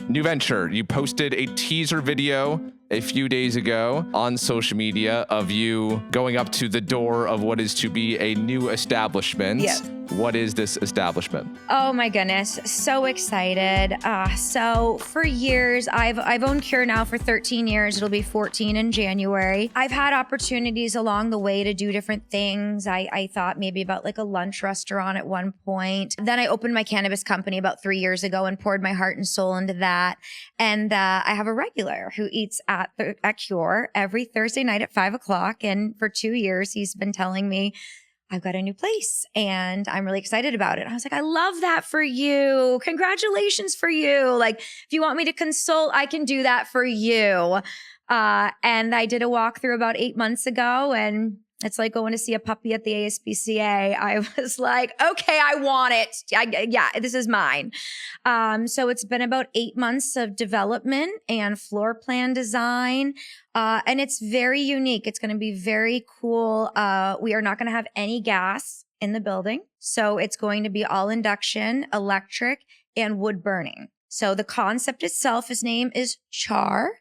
new venture. You posted a teaser video a few days ago on social media of you going up to the door of what is to be a new establishment. Yes. What is this establishment? Oh my goodness, so excited. So for years, I've owned Cure now for 13 years. It'll be 14 in January. I've had opportunities along the way to do different things. I thought maybe about like a lunch restaurant at one point. Then I opened my cannabis company about 3 years ago and poured my heart and soul into that. And I have a regular who eats at Cure every Thursday night at 5:00. And for 2 years, he's been telling me, I've got a new place and I'm really excited about it. I was like, I love that for you. Congratulations for you. Like, if you want me to consult, I can do that for you. And I did a walkthrough about 8 months ago, and it's like going to see a puppy at the ASPCA. I was like, okay, I want it. Yeah, this is mine. So it's been about 8 months of development and floor plan design. And it's very unique. It's going to be very cool. We are not going to have any gas in the building. So it's going to be all induction, electric, and wood burning. So the concept itself, his name is Char.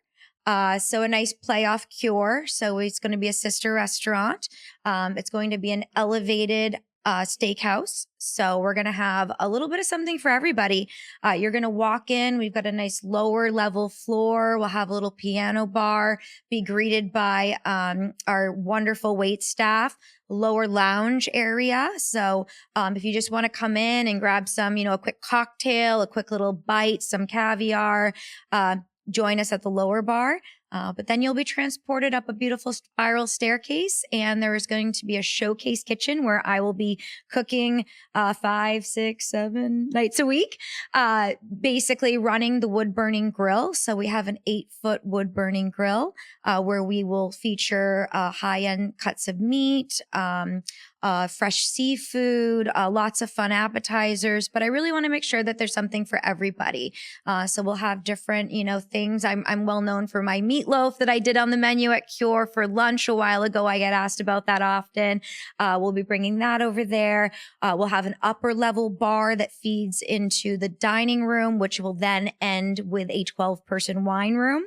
So a nice play off Cure. So it's going to be a sister restaurant. It's going to be an elevated steakhouse. So we're going to have a little bit of something for everybody. You're going to walk in. We've got a nice lower level floor. We'll have a little piano bar, be greeted by our wonderful wait staff, lower lounge area. So if you just want to come in and grab some, a quick cocktail, a quick little bite, some caviar, join us at the lower bar. But then you'll be transported up a beautiful spiral staircase, and there is going to be a showcase kitchen where I will be cooking 5, 6, 7 nights a week, basically running the wood burning grill. So we have an 8-foot wood burning grill where we will feature high-end cuts of meat, fresh seafood, lots of fun appetizers. But I really want to make sure that there's something for everybody. So we'll have different, things. I'm well known for my meatloaf that I did on the menu at Cure for lunch a while ago. I get asked about that often. We'll be bringing that over there. We'll have an upper level bar that feeds into the dining room, which will then end with a 12-person wine room.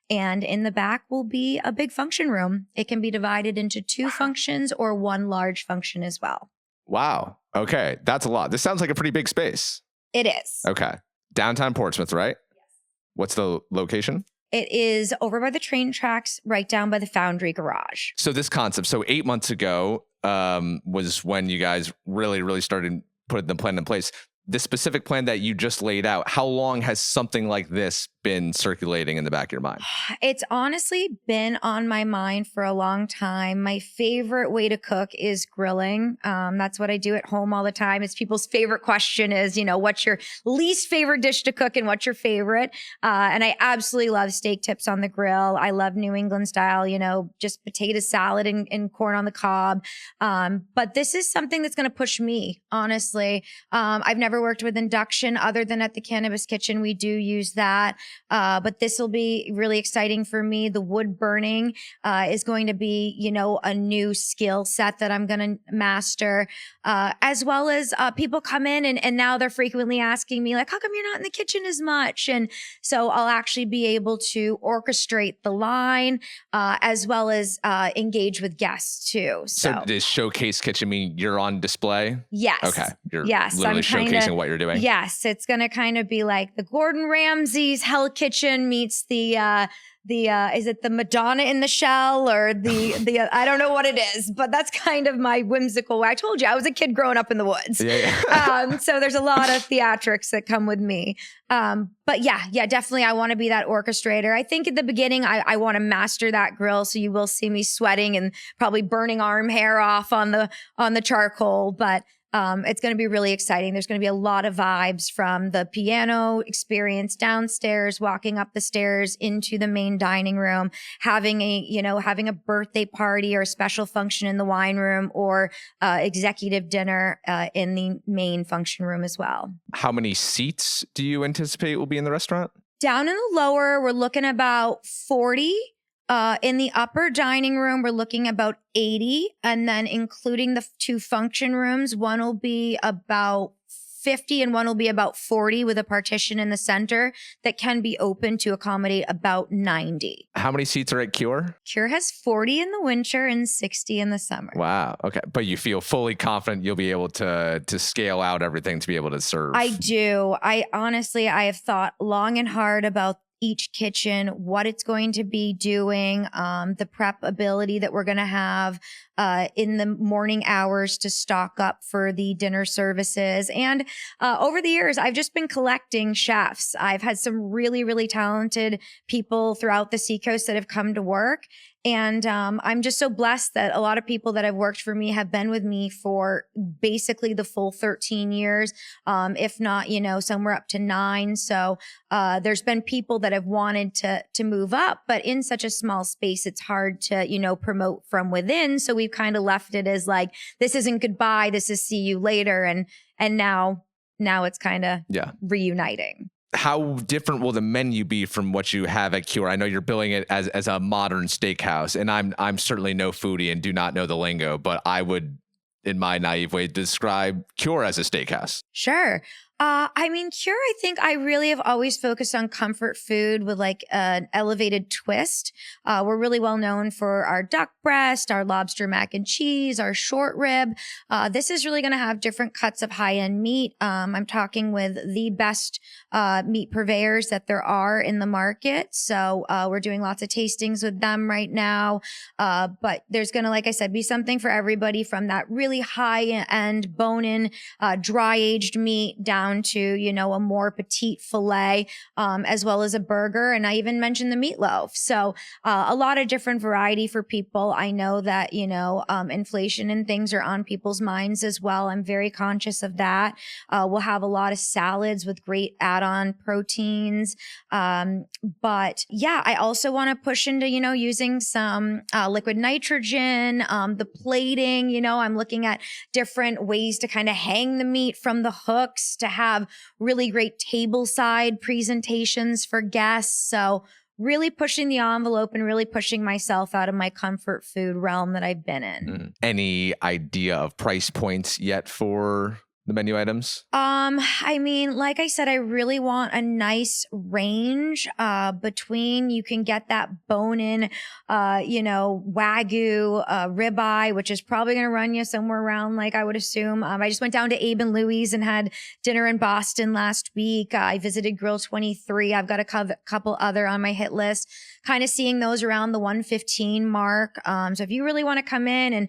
And in the back will be a big function room. It can be divided into 2 functions or 1 large function as well. Wow. Okay. That's a lot. This sounds like a pretty big space. It is. Okay. Downtown Portsmouth, right? Yes. What's the location? It is over by the train tracks, right down by the Foundry Garage. So this concept, 8 months ago was when you guys really started putting the plan in place. The specific plan that you just laid out, how long has something like this been circulating in the back of your mind? It's honestly been on my mind for a long time. My favorite way to cook is grilling. That's what I do at home all the time. It's people's favorite question is, what's your least favorite dish to cook and what's your favorite? And I absolutely love steak tips on the grill. I love New England style, just potato salad and corn on the cob. But this is something that's going to push me, honestly. I've never worked with induction other than at the Cannabis Kitchen. We do use that. But this will be really exciting for me. The wood burning is going to be, a new skill set that I'm going to master, as well as people come in and now they're frequently asking me, like, how come you're not in the kitchen as much? And so I'll actually be able to orchestrate the line as well as engage with guests too. So does Showcase Kitchen mean you're on display? Yes. Okay. You're literally showcasing what you're doing? Yes. It's going to kind of be like the Gordon Ramsay's Hell Kitchen meets the is it the Madonna in the shell or the I don't know what it is, but that's kind of my whimsical way. I told you I was a kid growing up in the woods. Yeah. So there's a lot of theatrics that come with me. But yeah, definitely. I want to be that orchestrator. I think at the beginning, I want to master that grill. So you will see me sweating and probably burning arm hair off on the charcoal, but it's going to be really exciting. There's going to be a lot of vibes from the piano experience downstairs, walking up the stairs into the main dining room, having a birthday party or a special function in the wine room or executive dinner in the main function room as well. How many seats do you anticipate will be in the restaurant? Down in the lower, we're looking about 40. In the upper dining room, we're looking about 80. And then including the 2 function rooms, one will be about 50 and one will be about 40 with a partition in the center that can be open to accommodate about 90. How many seats are at Cure? Cure has 40 in the winter and 60 in the summer. Wow. Okay. But you feel fully confident you'll be able to scale out everything to be able to serve. I do. I have thought long and hard about each kitchen, what it's going to be doing, the prep ability that we're going to have in the morning hours to stock up for the dinner services. And over the years, I've just been collecting chefs. I've had some really, really talented people throughout the Seacoast that have come to work. And I'm just so blessed that a lot of people that have worked for me have been with me for basically the full 13 years, if not, somewhere up to 9. So there's been people that have wanted to move up, but in such a small space, it's hard to, promote from within. So we've kind of left it as like, this isn't goodbye, this is see you later. And now it's kind of reuniting. How different will the menu be from what you have at Cure? I know you're billing it as a modern steakhouse, and I'm certainly no foodie and do not know the lingo, but I would, in my naive way, describe Cure as a steakhouse. Sure. Cure, I think I really have always focused on comfort food with like an elevated twist. We're really well known for our duck breast, our lobster mac and cheese, our short rib. This is really going to have different cuts of high-end meat. I'm talking with the best meat purveyors that there are in the market. So we're doing lots of tastings with them right now. But there's going to, like I said, be something for everybody from that really high-end bone-in, dry-aged meat down to, a more petite filet, as well as a burger. And I even mentioned the meatloaf. So a lot of different variety for people. I know that, inflation and things are on people's minds as well. I'm very conscious of that. We'll have a lot of salads with great add-on proteins. But yeah, I also want to push into, using some liquid nitrogen, the plating, I'm looking at different ways to kind of hang the meat from the hooks to have really great tableside presentations for guests. So really pushing the envelope and really pushing myself out of my comfort food realm that I've been in. Any idea of price points yet for the menu items? Like I said, I really want a nice range between, you can get that bone-in, Wagyu ribeye, which is probably going to run you somewhere around, like I would assume. I just went down to Abe and Louie's and had dinner in Boston last week. I visited Grill 23. I've got a couple other on my hit list, kind of seeing those around the 115 mark. So if you really want to come in and,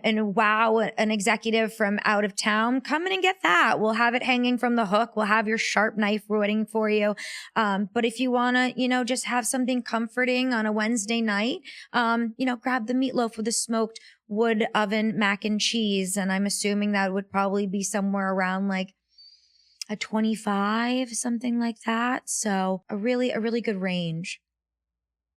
and wow an executive from out of town, come in and get that. We'll have it hanging from the hook. We'll have your sharp knife waiting for you. But if you want to, just have something comforting on a Wednesday night, grab the meatloaf with the smoked wood oven mac and cheese. And I'm assuming that would probably be somewhere around like a 25, something like that. So a really good range.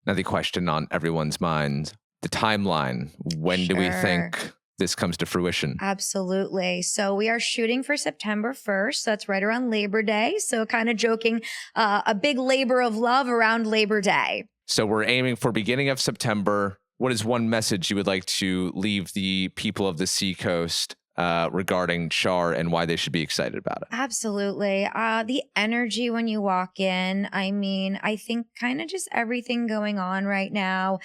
Now the question on everyone's mind, the timeline. When do we think this comes to fruition? Absolutely. So we are shooting for September 1st. That's right around Labor Day. So kind of joking, a big labor of love around Labor Day. So we're aiming for beginning of September. What is one message you would like to leave the people of the Seacoast regarding Char and why they should be excited about it? Absolutely. The energy when you walk in, I think kind of just everything going on right now.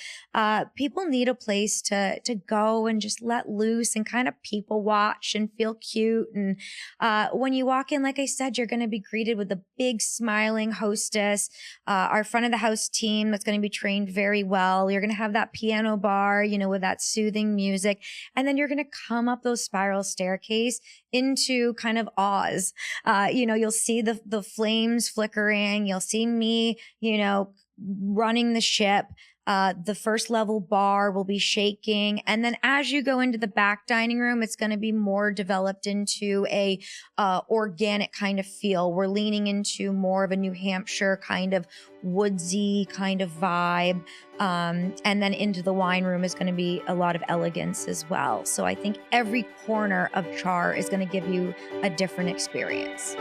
People need a place to go and just let loose and kind of people watch and feel cute. And when you walk in, like I said, you're going to be greeted with a big smiling hostess, our front of the house team that's going to be trained very well. You're going to have that piano bar, with that soothing music. And then you're going to come up those spiral staircase into kind of Oz. You'll see the flames flickering. You'll see me, running the ship. The first level bar will be shaking. And then as you go into the back dining room, it's going to be more developed into a organic kind of feel. We're leaning into more of a New Hampshire kind of woodsy kind of vibe. And then into the wine room is going to be a lot of elegance as well. So I think every corner of Char is going to give you a different experience.